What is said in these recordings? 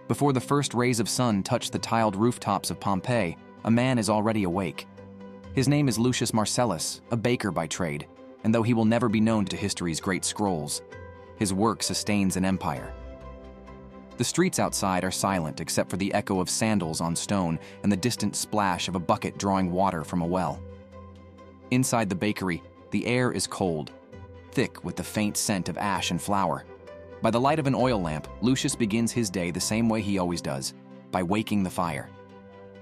Before the first rays of sun touch the tiled rooftops of Pompeii, a man is already awake. His name is Lucius Marcellus, a baker by trade, and though he will never be known to history's great scrolls, his work sustains an empire. The streets outside are silent except for the echo of sandals on stone and the distant splash of a bucket drawing water from a well. Inside the bakery, the air is cold, thick with the faint scent of ash and flour. By the light of an oil lamp, Lucius begins his day the same way he always does, by waking the fire.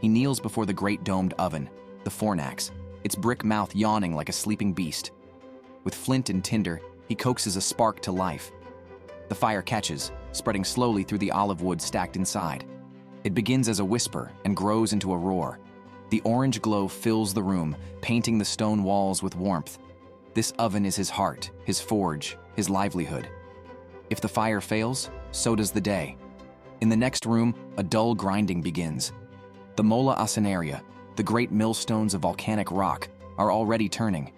He kneels before the great domed oven, the fornax, its brick mouth yawning like a sleeping beast. With flint and tinder, he coaxes a spark to life. The fire catches, spreading slowly through the olive wood stacked inside. It begins as a whisper and grows into a roar. The orange glow fills the room, painting the stone walls with warmth. This oven is his heart, his forge, his livelihood. If the fire fails, so does the day. In the next room, a dull grinding begins. The mola asenaria, the great millstones of volcanic rock, are already turning.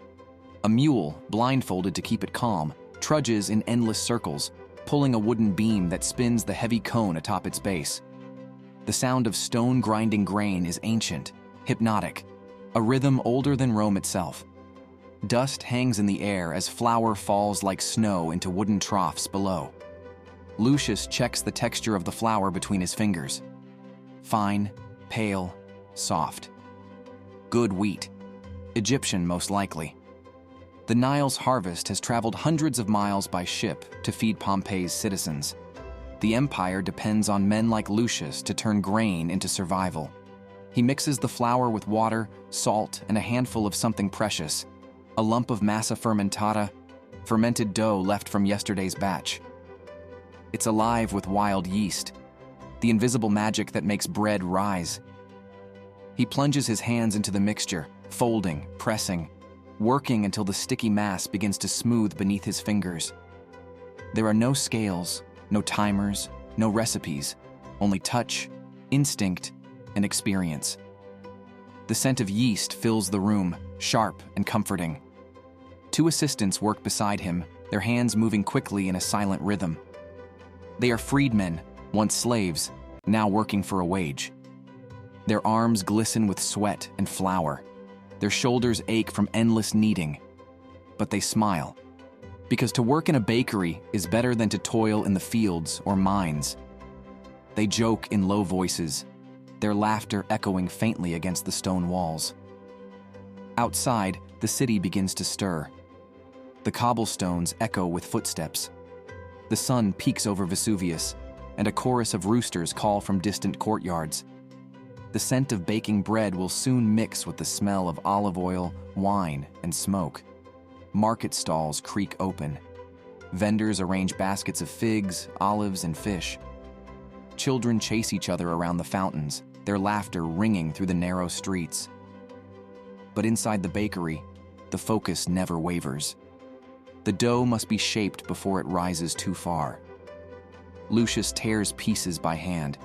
A mule, blindfolded to keep it calm, trudges in endless circles, pulling a wooden beam that spins the heavy cone atop its base. The sound of stone grinding grain is ancient, hypnotic, a rhythm older than Rome itself. Dust hangs in the air as flour falls like snow into wooden troughs below. Lucius checks the texture of the flour between his fingers. Fine, pale, soft. Good wheat. Egyptian, most likely. The Nile's harvest has traveled hundreds of miles by ship to feed Pompeii's citizens. The empire depends on men like Lucius to turn grain into survival. He mixes the flour with water, salt, and a handful of something precious, a lump of massa fermentata, fermented dough left from yesterday's batch. It's alive with wild yeast, the invisible magic that makes bread rise. He plunges his hands into the mixture, folding, pressing, working until the sticky mass begins to smooth beneath his fingers. There are no scales, no timers, no recipes, only touch, instinct, and experience. The scent of yeast fills the room, sharp and comforting. Two assistants work beside him, their hands moving quickly in a silent rhythm. They are freedmen, once slaves, now working for a wage. Their arms glisten with sweat and flour. Their shoulders ache from endless kneading. But they smile, because to work in a bakery is better than to toil in the fields or mines. They joke in low voices, their laughter echoing faintly against the stone walls. Outside, the city begins to stir. The cobblestones echo with footsteps. The sun peeks over Vesuvius, and a chorus of roosters call from distant courtyards. The scent of baking bread will soon mix with the smell of olive oil, wine, and smoke. Market stalls creak open. Vendors arrange baskets of figs, olives, and fish. Children chase each other around the fountains, their laughter ringing through the narrow streets. But inside the bakery, the focus never wavers. The dough must be shaped before it rises too far. Lucius tears pieces by hand,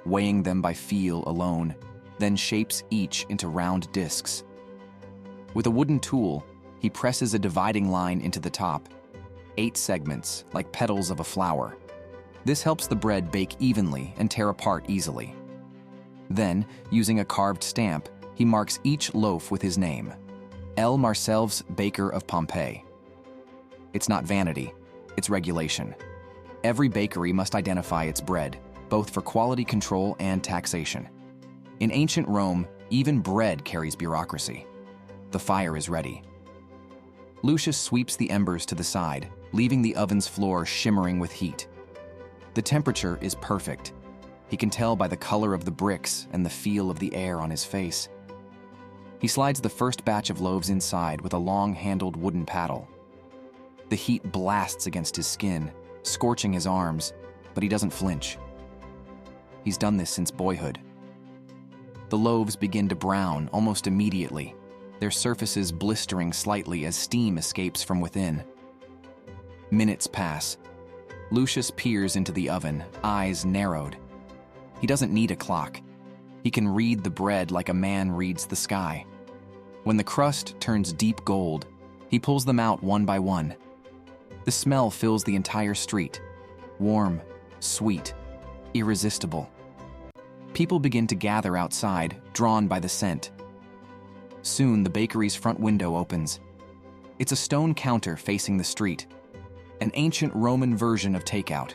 weighing them by feel alone, then shapes each into round discs. With a wooden tool, he presses a dividing line into the top, 8 segments, like petals of a flower. This helps the bread bake evenly and tear apart easily. Then, using a carved stamp, he marks each loaf with his name, L. Marcelvs, Baker of Pompeii. It's not vanity, it's regulation. Every bakery must identify its bread, both for quality control and taxation. In ancient Rome, even bread carries bureaucracy. The fire is ready. Lucius sweeps the embers to the side, leaving the oven's floor shimmering with heat. The temperature is perfect. He can tell by the color of the bricks and the feel of the air on his face. He slides the first batch of loaves inside with a long-handled wooden paddle. The heat blasts against his skin, scorching his arms, but he doesn't flinch. He's done this since boyhood. The loaves begin to brown almost immediately, their surfaces blistering slightly as steam escapes from within. Minutes pass. Lucius peers into the oven, eyes narrowed. He doesn't need a clock. He can read the bread like a man reads the sky. When the crust turns deep gold, he pulls them out one by one. The smell fills the entire street, warm, sweet, irresistible. People begin to gather outside, drawn by the scent. Soon, the bakery's front window opens. It's a stone counter facing the street, an ancient Roman version of takeout.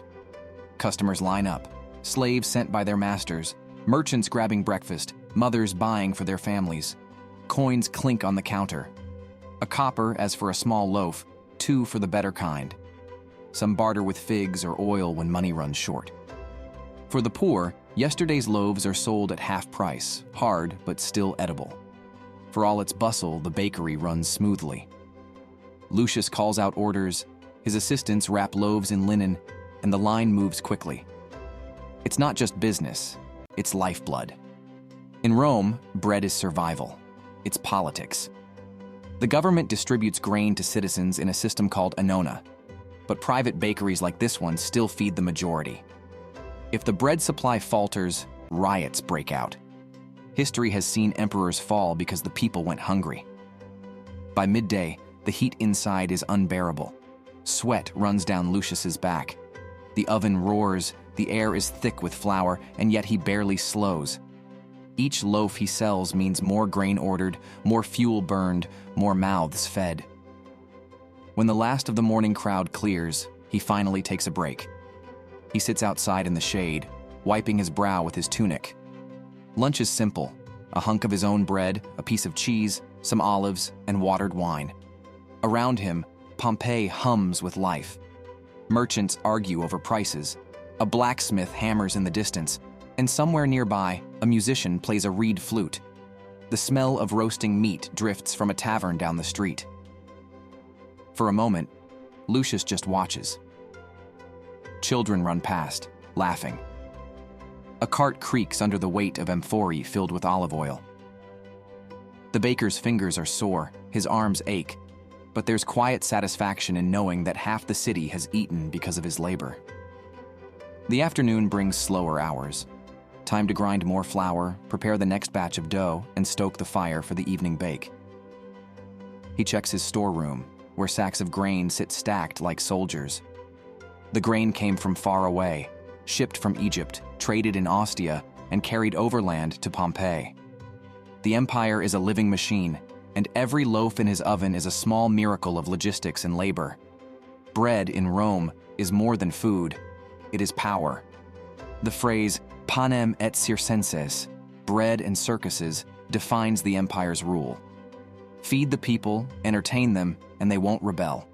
Customers line up, slaves sent by their masters, merchants grabbing breakfast, mothers buying for their families. Coins clink on the counter. A copper as for a small loaf, 2 for the better kind. Some barter with figs or oil when money runs short. For the poor, yesterday's loaves are sold at half price, hard but still edible. For all its bustle, the bakery runs smoothly. Lucius calls out orders, his assistants wrap loaves in linen, and the line moves quickly. It's not just business, it's lifeblood. In Rome, bread is survival. It's politics. The government distributes grain to citizens in a system called annona, but private bakeries like this one still feed the majority. If the bread supply falters, riots break out. History has seen emperors fall because the people went hungry. By midday, the heat inside is unbearable. Sweat runs down Lucius's back. The oven roars, the air is thick with flour, and yet he barely slows. Each loaf he sells means more grain ordered, more fuel burned, more mouths fed. When the last of the morning crowd clears, he finally takes a break. He sits outside in the shade, wiping his brow with his tunic. Lunch is simple: a hunk of his own bread, a piece of cheese, some olives, and watered wine. Around him, Pompeii hums with life. Merchants argue over prices. A blacksmith hammers in the distance, and somewhere nearby, a musician plays a reed flute. The smell of roasting meat drifts from a tavern down the street. For a moment, Lucius just watches. Children run past, laughing. A cart creaks under the weight of amphorae filled with olive oil. The baker's fingers are sore, his arms ache, but there's quiet satisfaction in knowing that half the city has eaten because of his labor. The afternoon brings slower hours. Time to grind more flour, prepare the next batch of dough, and stoke the fire for the evening bake. He checks his storeroom, where sacks of grain sit stacked like soldiers. The grain came from far away, shipped from Egypt, traded in Ostia, and carried overland to Pompeii. The empire is a living machine, and every loaf in his oven is a small miracle of logistics and labor. Bread in Rome is more than food, it is power. The phrase panem et circenses, bread and circuses, defines the empire's rule. Feed the people, entertain them, and they won't rebel.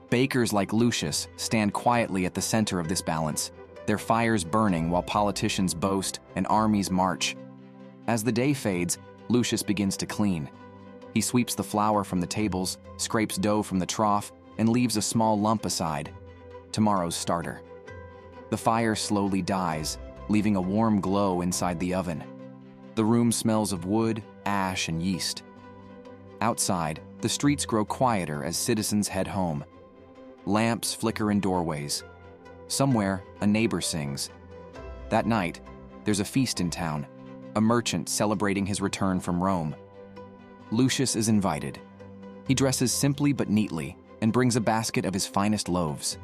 Bakers like Lucius stand quietly at the center of this balance, their fires burning while politicians boast and armies march. As the day fades, Lucius begins to clean. He sweeps the flour from the tables, scrapes dough from the trough, and leaves a small lump aside, tomorrow's starter. The fire slowly dies, leaving a warm glow inside the oven. The room smells of wood, ash, and yeast. Outside, the streets grow quieter as citizens head home. Lamps flicker in doorways. Somewhere, a neighbor sings. That night, there's a feast in town, a merchant celebrating his return from Rome. Lucius is invited. He dresses simply but neatly and brings a basket of his finest loaves.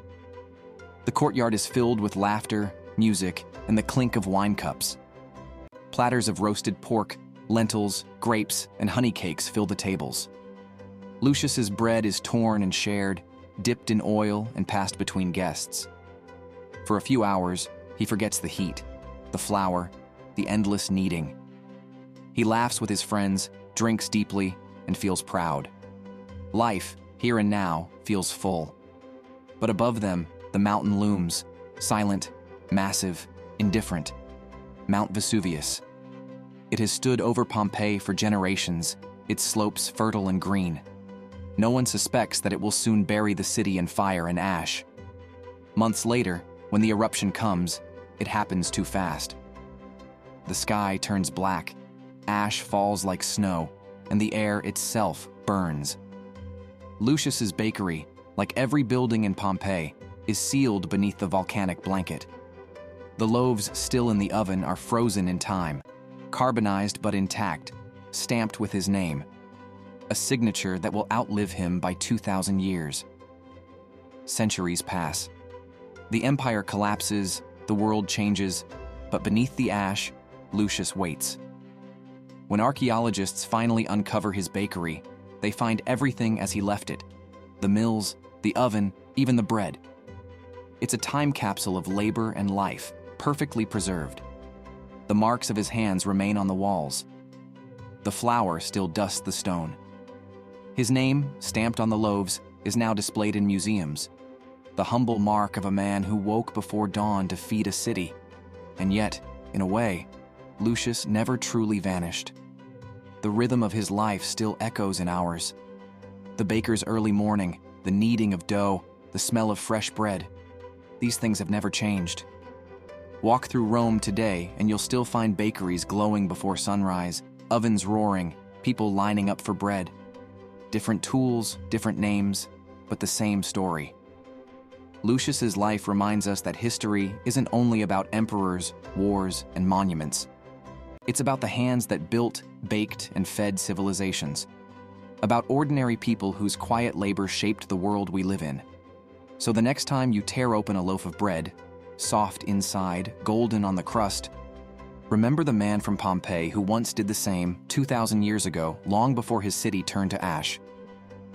The courtyard is filled with laughter, music, and the clink of wine cups. Platters of roasted pork, lentils, grapes, and honey cakes fill the tables. Lucius's bread is torn and shared, dipped in oil and passed between guests. For a few hours, he forgets the heat, the flour, the endless kneading. He laughs with his friends, drinks deeply, and feels proud. Life, here and now, feels full. But above them, the mountain looms, silent, massive, indifferent. Mount Vesuvius. It has stood over Pompeii for generations, its slopes fertile and green. No one suspects that it will soon bury the city in fire and ash. Months later, when the eruption comes, it happens too fast. The sky turns black, ash falls like snow, and the air itself burns. Lucius's bakery, like every building in Pompeii, is sealed beneath the volcanic blanket. The loaves still in the oven are frozen in time, carbonized but intact, stamped with his name, a signature that will outlive him by 2,000 years. Centuries pass. The empire collapses, the world changes, But beneath the ash, Lucius waits. When archaeologists finally uncover his bakery, they find everything as he left it: the mills, the oven, even the bread. It's a time capsule of labor and life, perfectly preserved. The marks of his hands remain on the walls. The flour still dusts the stone. His name, stamped on the loaves, is now displayed in museums. The humble mark of a man who woke before dawn to feed a city. And yet, in a way, Lucius never truly vanished. The rhythm of his life still echoes in ours. The baker's early morning, the kneading of dough, the smell of fresh bread. These things have never changed. Walk through Rome today and you'll still find bakeries glowing before sunrise, ovens roaring, people lining up for bread. Different tools, different names, but the same story. Lucius's life reminds us that history isn't only about emperors, wars, and monuments. It's about the hands that built, baked, and fed civilizations. About ordinary people whose quiet labor shaped the world we live in. So the next time you tear open a loaf of bread, soft inside, golden on the crust, remember the man from Pompeii who once did the same 2,000 years ago, long before his city turned to ash.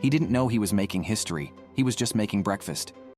He didn't know he was making history, he was just making breakfast.